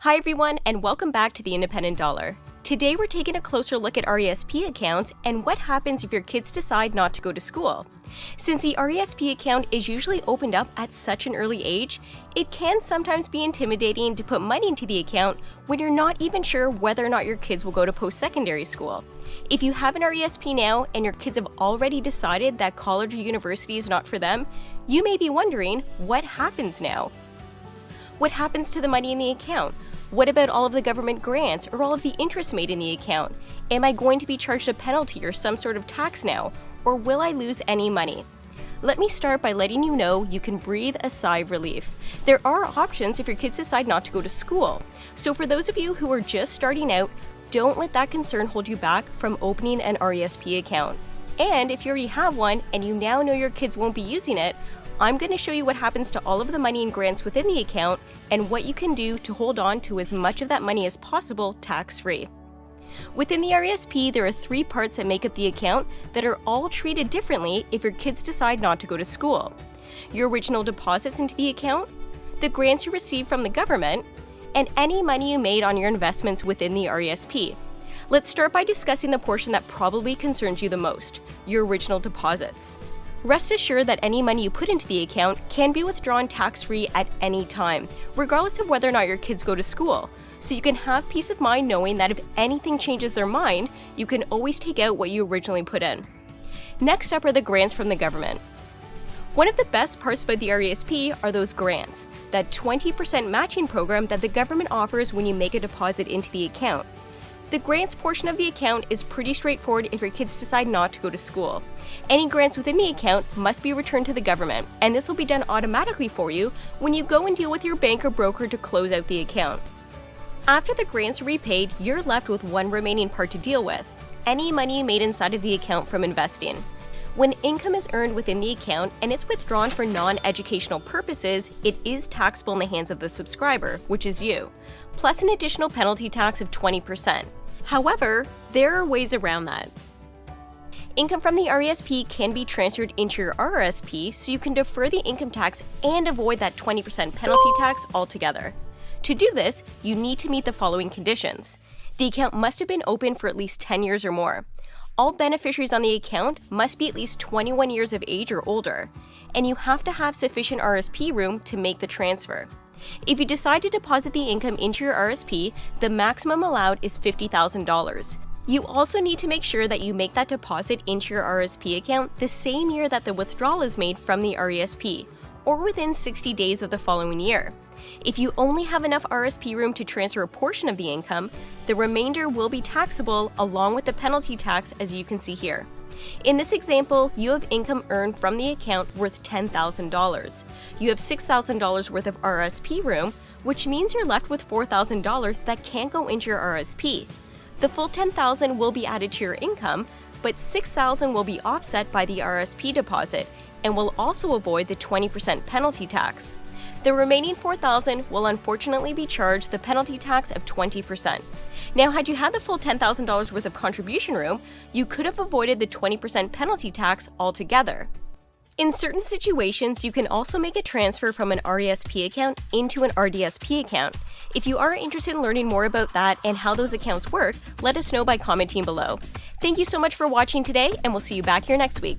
Hi everyone, and welcome back to the Independent Dollar. Today we're taking a closer look at RESP accounts and what happens if your kids decide not to go to school. Since the RESP account is usually opened up at such an early age, it can sometimes be intimidating to put money into the account when you're not even sure whether or not your kids will go to post-secondary school. If you have an RESP now and your kids have already decided that college or university is not for them, you may be wondering what happens now. What happens to the money in the account? What about all of the government grants or all of the interest made in the account? Am I going to be charged a penalty or some sort of tax now? Or will I lose any money? Let me start by letting you know you can breathe a sigh of relief. There are options if your kids decide not to go to school. So for those of you who are just starting out, don't let that concern hold you back from opening an RESP account. And if you already have one and you now know your kids won't be using it, I'm going to show you what happens to all of the money and grants within the account and what you can do to hold on to as much of that money as possible tax-free. Within the RESP, there are 3 parts that make up the account that are all treated differently if your kids decide not to go to school. Your original deposits into the account, the grants you receive from the government, and any money you made on your investments within the RESP. Let's start by discussing the portion that probably concerns you the most, your original deposits. Rest assured that any money you put into the account can be withdrawn tax-free at any time, regardless of whether or not your kids go to school. So you can have peace of mind knowing that if anything changes their mind, you can always take out what you originally put in. Next up are the grants from the government. One of the best parts about the RESP are those grants, that 20% matching program that the government offers when you make a deposit into the account. The grants portion of the account is pretty straightforward if your kids decide not to go to school. Any grants within the account must be returned to the government, and this will be done automatically for you when you go and deal with your bank or broker to close out the account. After the grants are repaid, you're left with one remaining part to deal with: any money you made inside of the account from investing. When income is earned within the account and it's withdrawn for non-educational purposes, it is taxable in the hands of the subscriber, which is you, plus an additional penalty tax of 20%. However, there are ways around that. Income from the RESP can be transferred into your RSP so you can defer the income tax and avoid that 20% penalty tax altogether. To do this, you need to meet the following conditions. The account must have been open for at least 10 years or more. All beneficiaries on the account must be at least 21 years of age or older, and you have to have sufficient RSP room to make the transfer. If you decide to deposit the income into your RSP, the maximum allowed is $50,000. You also need to make sure that you make that deposit into your RSP account the same year that the withdrawal is made from the RESP, or within 60 days of the following year. If you only have enough RSP room to transfer a portion of the income, the remainder will be taxable along with the penalty tax, as you can see here. In this example, you have income earned from the account worth $10,000. You have $6,000 worth of RSP room, which means you're left with $4,000 that can't go into your RSP. The full $10,000 will be added to your income, but $6,000 will be offset by the RSP deposit and will also avoid the 20% penalty tax. The remaining $4,000 will unfortunately be charged the penalty tax of 20%. Now, had you had the full $10,000 worth of contribution room, you could have avoided the 20% penalty tax altogether. In certain situations, you can also make a transfer from an RESP account into an Rdsp account. If you are interested in learning more about that and how those accounts work, let us know by commenting below. Thank you so much for watching today, and we'll see you back here next week.